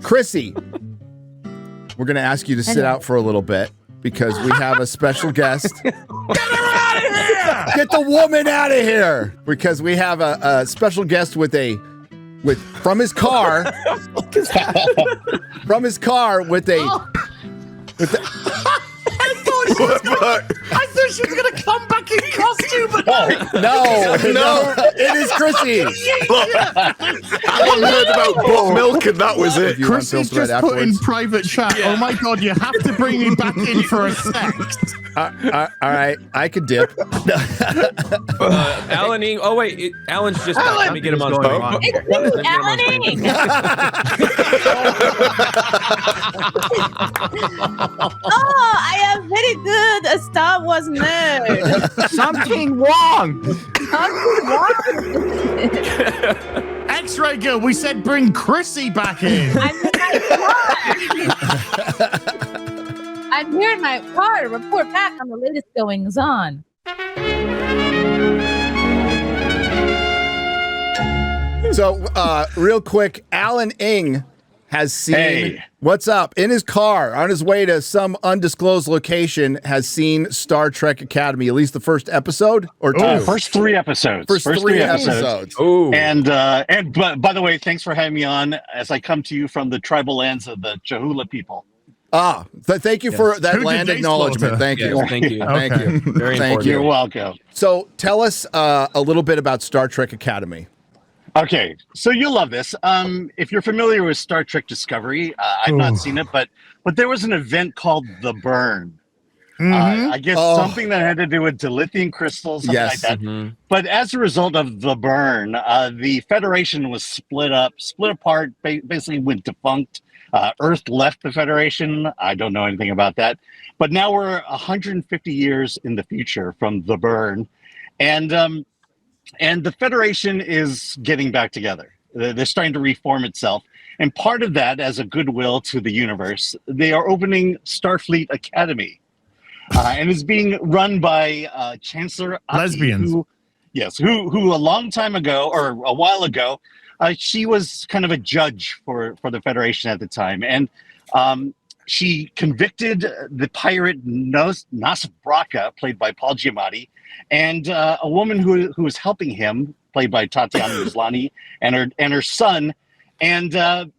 Chrissy, we're going to ask you to sit out for a little bit because we have a special guest. Get her out of here! Get the woman out of here! Because we have a special guest from his car. From his car with a. I thought she was going to come back in costume, but no, it is Chrissy. I heard about buttermilk and that was it. Chrissy's just put in private chat. Yeah. Oh my God, you have to bring me back in for a sec. All right, I could dip. Alan Ing. Oh wait, Alan's just back. Let me get him on phone. It's Alan Ing. Oh, I am very good. A Star Wars nerd. Something wrong. X-Ray Girl, we said bring Chrissy back in. I'm here in my car to report back on the latest goings on. So, real quick, Alan Ing has seen what's up in his car on his way to some undisclosed location. Has seen Star Trek Academy, at least the first episode or two. Oh, first three episodes. First three episodes. Ooh. And by the way, thanks for having me on as I come to you from the tribal lands of the Chahula people. Thank you for that land acknowledgement. Thank you. Yes, thank you. Thank you. Very thank important. you. You're welcome. So tell us a little bit about Star Trek Academy. Okay, so you'll love this. If you're familiar with Star Trek Discovery, I've not seen it, but there was an event called The Burn. I guess something that had to do with dilithium crystals, something like that. But as a result of The Burn, the Federation was split apart, basically went defunct. Earth left the Federation. I don't know anything about that. But now we're 150 years in the future from The Burn. And the Federation is getting back together. They're starting to reform itself. And part of that, as a goodwill to the universe, they are opening Starfleet Academy. And it's being run by Chancellor Aki, Lesbians. who a long time ago, or a while ago, she was kind of a judge for the Federation at the time. And she convicted the pirate Nasif Braka, played by Paul Giamatti, and a woman who was helping him, played by Tatiana Maslany, and her son, and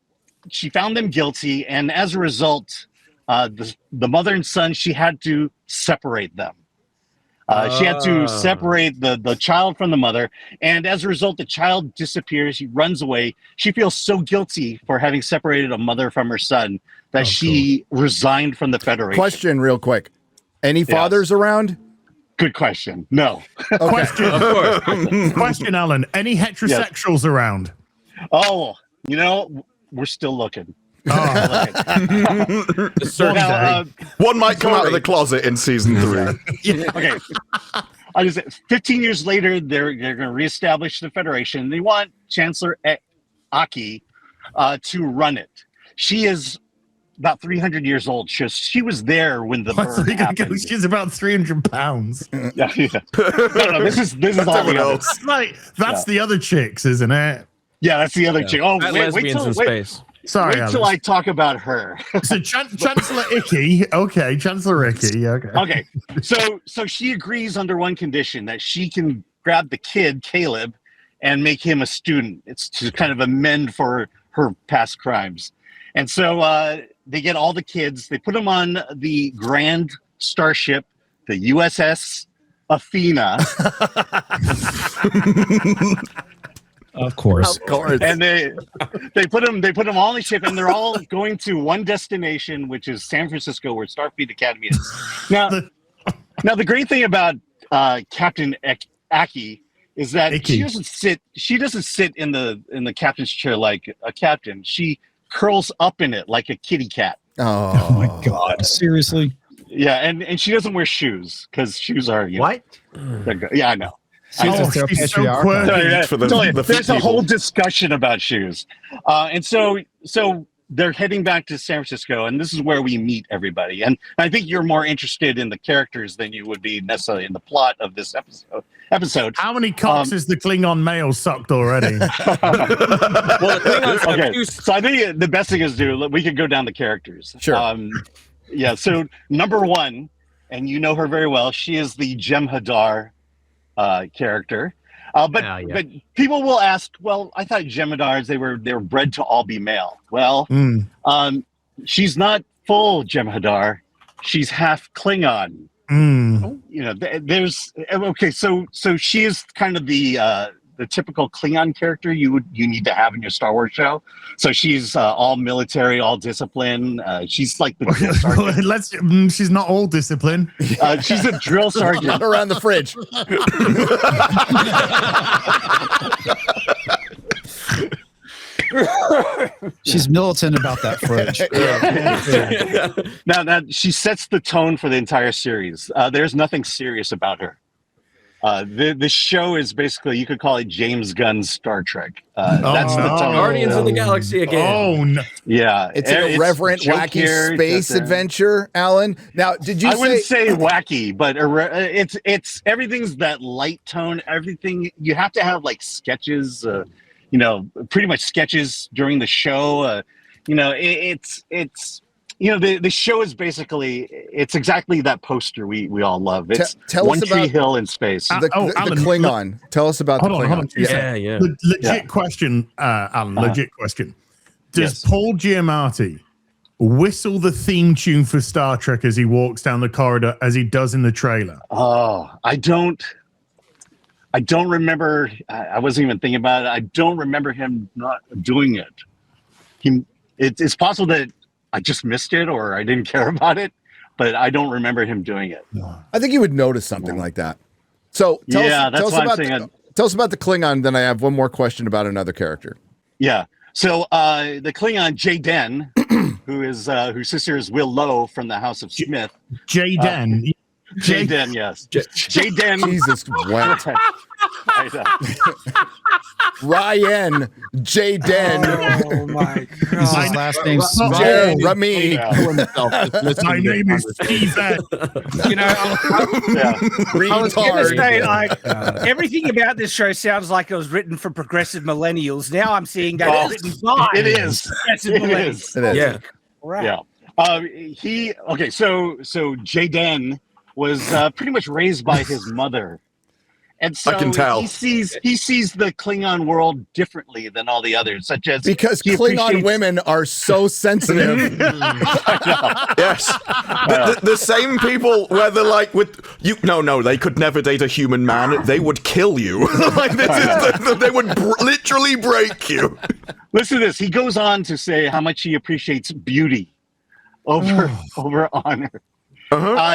she found them guilty. And as a result, the mother and son, she had to separate them. She had to separate the child from the mother, and as a result, the child disappears. He runs away. She feels so guilty for having separated a mother from her son that she resigned from the Federation. Question, real quick: any fathers around? Good question. No. Question, of course. Question, Alan. Any heterosexuals around? Oh, we're still looking. One might come out of the closet in season 3. Okay. I just 15 years later, they're going to reestablish the Federation. They want Chancellor Aki to run it. She is about 300 years old. She was there when the burn happened. She's about 300 pounds. No, this is all the else. That's the other chicks, isn't it? Yeah, that's the other chick. Oh, wait till space. Sorry, wait till I talk about her. So Chancellor Icky. Okay, Chancellor Icky. Okay. Okay. So she agrees under one condition, that she can grab the kid, Caleb, and make him a student. It's to kind of amend for her past crimes. And so they get all the kids, they put them on the grand starship, the USS Athena. Of course. And they put them all on the ship, and they're all going to one destination, which is San Francisco, where Starfleet Academy is. Now the great thing about Captain Aki is that she doesn't sit in the captain's chair like a captain. She curls up in it like a kitty cat. Oh my God! Seriously? Yeah, and she doesn't wear shoes because shoes are what? Yeah, I know. She's so quirky. There's a whole discussion about shoes, and so they're heading back to San Francisco, and this is where we meet everybody. And I think you're more interested in the characters than you would be necessarily in the plot of this episode. How many cocks has the Klingon male sucked already? Well, the Klingons have Okay, two- so I think the best thing is we could go down the characters. Sure. Yeah, so number one, and you know her very well, she is the Jem'Hadar character. But people will ask, well, I thought Jem'Hadars, they were bred to all be male. Well, she's not full Jem'Hadar. She's half Klingon. You know, there's okay. So she is kind of the typical Klingon character you need to have in your Star Wars show. So she's all military, all discipline. She's like the drill sergeant. She's not all discipline. She's a drill sergeant. Not around the fridge. She's militant about that fridge. Now she sets the tone for the entire series. There's nothing serious about her. The show is basically, you could call it James Gunn's Star Trek. That's the tone. Guardians of the Galaxy again. Oh no! Yeah, It's an irreverent, wacky space adventure, Alan. Now, did you I wouldn't say wacky, but it's everything's that light tone. Everything you have to have like sketches. Pretty much sketches during the show. It's the show is basically, it's exactly that poster we all love. It's tell One us Tree about Hill in space. the Klingon. Tell us about the Klingon. Hold on. Yeah. Legit question, Alan. Legit question. Does Yes. Paul Giamatti whistle the theme tune for Star Trek as he walks down the corridor as he does in the trailer? Oh, I don't remember. I wasn't even thinking about it. I don't remember him not doing it. It's possible that I just missed it or I didn't care about it, but I don't remember him doing it. I think you would notice something like that. So tell us about the Klingon. Then I have one more question about another character. Yeah. So the Klingon Jaden, whose sister is Will Lowe from the House of Smith. Jaden. Jaden, yes. Jaden. Jesus, what? Ryan Jaden. Oh my His god. last name's Jaden Rami. My name is Steven. You know, I was going to say, like, everything about this show sounds like it was written for progressive millennials. Now I'm seeing that it's written by It is. progressive It millennials. is. It is. Yeah. Right. Yeah. So Jaden was pretty much raised by his mother. And so I can tell. he sees the Klingon world differently than all the others, such as Because he Klingon appreciates- women are so sensitive. Yes. The same people where they're like, no, they could never date a human man. They would kill you. They would literally break you. Listen to this. He goes on to say how much he appreciates beauty over honor.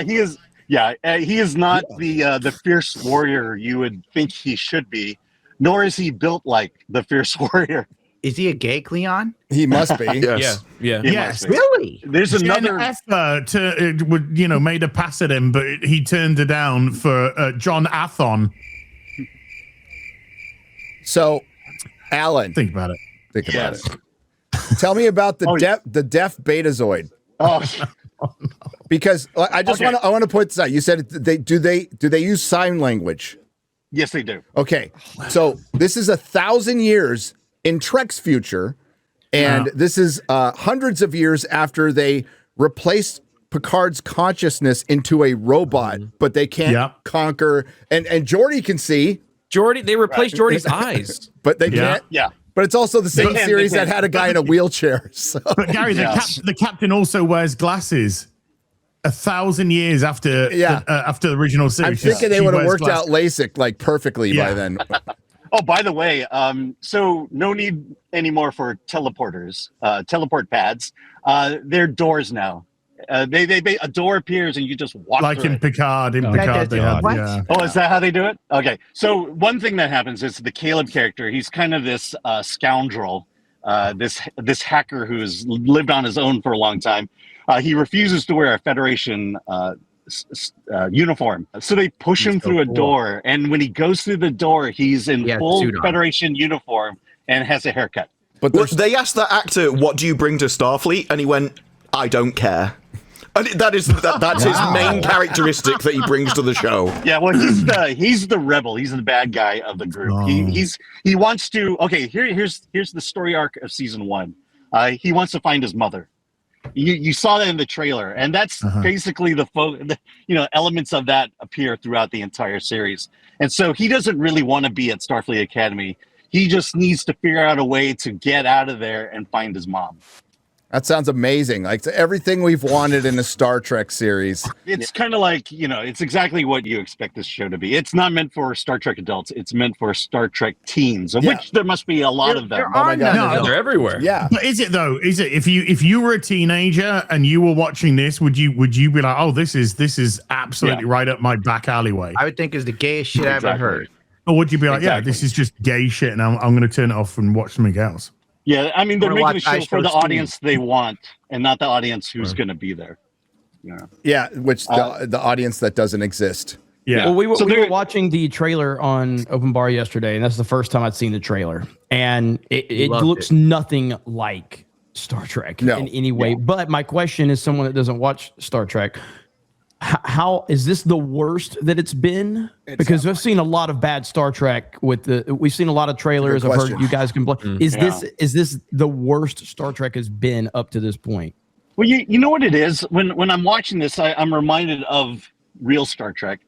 He is not the fierce warrior you would think he should be, nor is he built like the fierce warrior. Is he a gay Cleon? He must be. Yes. Yeah. He Yes. must be. Really? There's another. made a pass at him, but he turned her down for John Athon. So, Alan, Think about it. think about it. Tell me about the deaf Betazoid. Oh, Because I just Okay. want to point this out. You said do they use sign language? yes, they do. Okay, so this is 1,000 years in Trek's future, and this is hundreds of years after they replaced Picard's consciousness into a robot, but they can't conquer. And Geordi can see, They replaced Geordi's eyes. but they can't. Yeah. But it's also the same can, series they that can. had a guy in a wheelchair. So. But Gary, the captain also wears glasses. 1,000 years after after the original series. I'm thinking they She would have wears worked out LASIK like perfectly by then. Oh, by the way, so no need anymore for teleporters, teleport pads. They're doors now. A door appears and you just walk like through in it. Picard. In Picard, they had, What? Oh, is that how they do it? Okay. So one thing that happens is the Caleb character, he's kind of this scoundrel, this hacker who's lived on his own for a long time. He refuses to wear a Federation uniform. So they push him through a door. And when he goes through the door, he's in full suit on. Federation uniform and has a haircut. But they asked that actor, "What do you bring to Starfleet?" And he went, "I don't care." And that's his main characteristic that he brings to the show. Yeah, well, he's the rebel. He's the bad guy of the group. Oh. He wants to. Okay, here's the story arc of season 1. He wants to find his mother. You saw that in the trailer, and that's basically the elements of that appear throughout the entire series. And so he doesn't really want to be at Starfleet Academy. He just needs to figure out a way to get out of there and find his mom. That sounds amazing. Like everything we've wanted in a Star Trek series. It's kind of like, it's exactly what you expect this show to be. It's not meant for Star Trek adults. It's meant for Star Trek teens, of which there must be a lot of them. Oh my God. No, they're everywhere. Yeah. But is it though? Is it if you were a teenager and you were watching this, would you be like, oh, this is absolutely right up my back alleyway? I would think is the gayest shit I've ever heard. Or would you be like, yeah, this is just gay shit, and I'm going to turn it off and watch something else? Yeah, I mean, they're making a show for the Steam. audience they want, and not the audience who's going to be there. Yeah, which the audience that doesn't exist. Yeah. Well, we were watching the trailer on Open Bar yesterday, and that's the first time I'd seen the trailer, and it looks nothing like Star Trek in any way. Yeah. But my question is, someone that doesn't watch Star Trek, how is this the worst that it's been? Because I've seen a lot of bad Star Trek we've seen a lot of trailers. I've heard you guys complain. Is this the worst Star Trek has been up to this point? Well, you know what it is? When I'm watching this, I'm reminded of real Star Trek,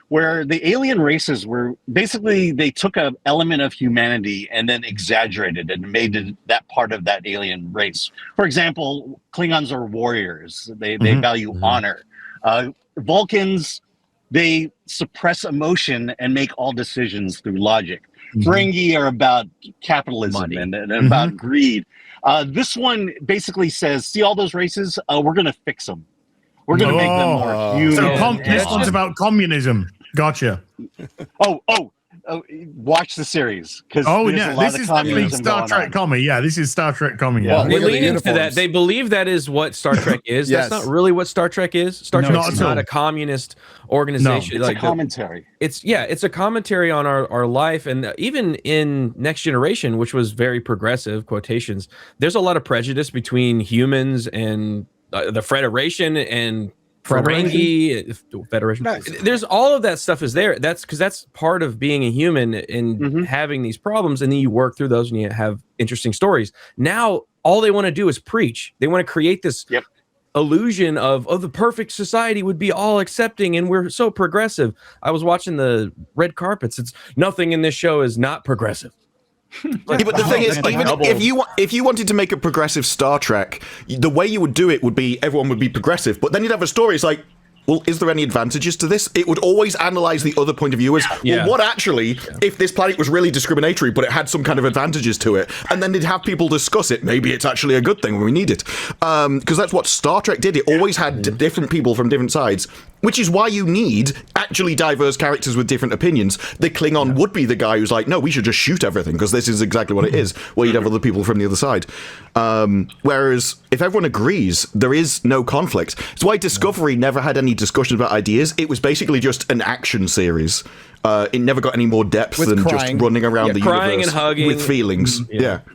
where the alien races were basically, they took an element of humanity and then exaggerated and made it that part of that alien race. For example, Klingons are warriors. They value honor. Vulcans, they suppress emotion and make all decisions through logic. Ferengi are about capitalism and about greed. This one basically says, see all those races? We're going to fix them. We're going to make them more human. So this one's about communism. Gotcha. Watch the series. This is definitely Star Trek commie. Yeah, this is Star Trek commie. Yeah. They lean into that. They believe that is what Star Trek is. That's not really what Star Trek is. Star Trek is not a communist organization. No, it's a commentary. It's a commentary on our life, and even in Next Generation, which was very progressive, quotations, there's a lot of prejudice between humans and the Federation and Ferengi, Federation. Nice. There's all of that stuff is there. That's because that's part of being a human and having these problems, and then you work through those and you have interesting stories. Now, all they want to do is preach. They want to create this illusion of the perfect society would be all accepting, and we're so progressive. I was watching the red carpets. It's nothing in this show is not progressive. But the thing is, even if you wanted to make a progressive Star Trek, the way you would do it would be everyone would be progressive, but then you'd have a story. It's like, well, is there any advantages to this? It would always analyze the other point of view as, well, what actually, if this planet was really discriminatory, but it had some kind of advantages to it, and then they'd have people discuss it. Maybe it's actually a good thing when we need it. Because that's what Star Trek did. It always had different people from different sides, which is why you need actually diverse characters with different opinions. The Klingon would be the guy who's like, no, we should just shoot everything because this is exactly what it is. Well, you'd have other people from the other side. Whereas if everyone agrees, there is no conflict. It's why Discovery never had any discussion about ideas. It was basically just an action series. It never got any more depth than just running around the crying universe and hugging with feelings.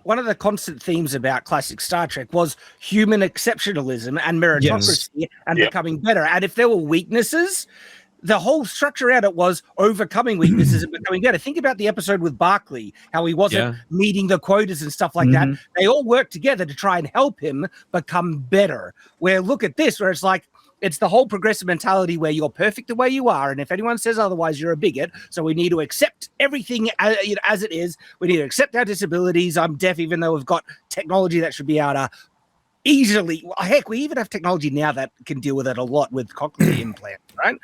One of the constant themes about classic Star Trek was human exceptionalism and meritocracy and becoming better. And if there were weaknesses, the whole structure around it was overcoming weaknesses and becoming better. Think about the episode with Barclay, how he wasn't meeting the quotas and stuff like that. They all worked together to try and help him become better. Where look at this, where it's like, it's the whole progressive mentality where you're perfect the way you are, and if anyone says otherwise, you're a bigot. So we need to accept everything as it is. We need to accept our disabilities. I'm deaf, even though we've got technology that should be able to easily. Heck, we even have technology now that can deal with it a lot with cochlear implants, right?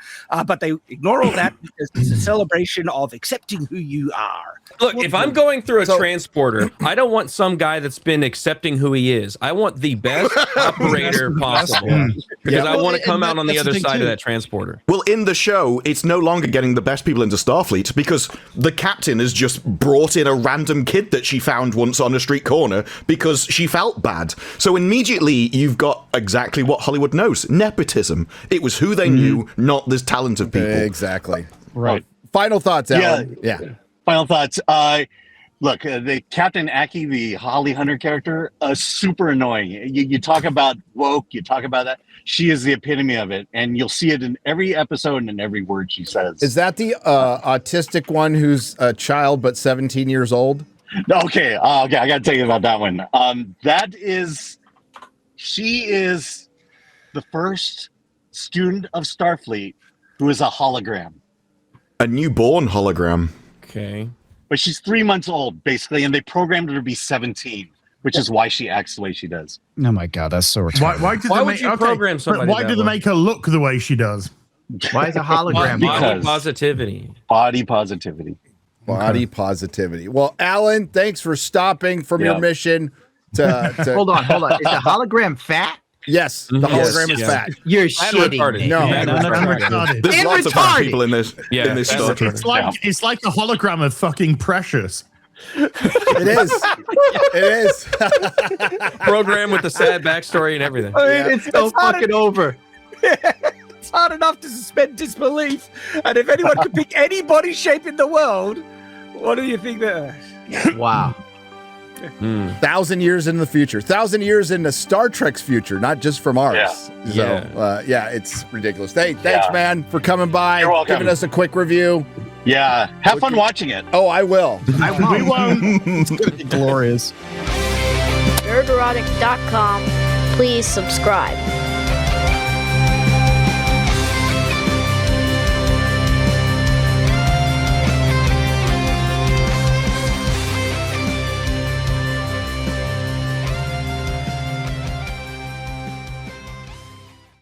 But they ignore all that because it's a celebration of accepting who you are. Look, if I'm going through a transporter, I don't want some guy that's been accepting who he is. I want the best operator possible because I want to come out on the other side of that transporter. Well, in the show, it's no longer getting the best people into Starfleet because the captain has just brought in a random kid that she found once on a street corner because she felt bad. So immediately you've got exactly what Hollywood knows: nepotism. It was who they knew, not this talent of people. Exactly. Right. Final thoughts, Alan. Yeah. Final thoughts. Look, the Captain Aki, the Holly Hunter character, super annoying. You talk about woke, you talk about that. She is the epitome of it, and you'll see it in every episode and in every word she says. Is that the autistic one who's a child but 17 years old? Okay, I got to tell you about that one. She is the first student of Starfleet who is a hologram. A newborn hologram. Okay. But she's 3 months old, basically, and they programmed her to be 17, which is why she acts the way she does. Oh my god, that's so retarded. Why would you program somebody? Why do they make her look the way she does? Why is a hologram? Body positivity. Body positivity. Body positivity. Well, Alan, thanks for stopping from your mission to Hold on. Is the hologram fat? Yes, the hologram is fat. You're shitting. No. There's lots of fat people in this Star Trek. It's like the hologram of fucking Precious. It is. It is. Program with the sad backstory and everything. It's so fucking over. It's hard enough to suspend disbelief. And if anyone could pick any body shape in the world, what do you think that? Wow. 1,000 years in the future, 1,000 years into Star Trek's future, not just from ours. So, it's ridiculous. Thanks, man, for coming by, giving us a quick review. Yeah, have fun watching it. Oh, I will. We won't. It's gonna be glorious. Nerderotic.com. Please subscribe.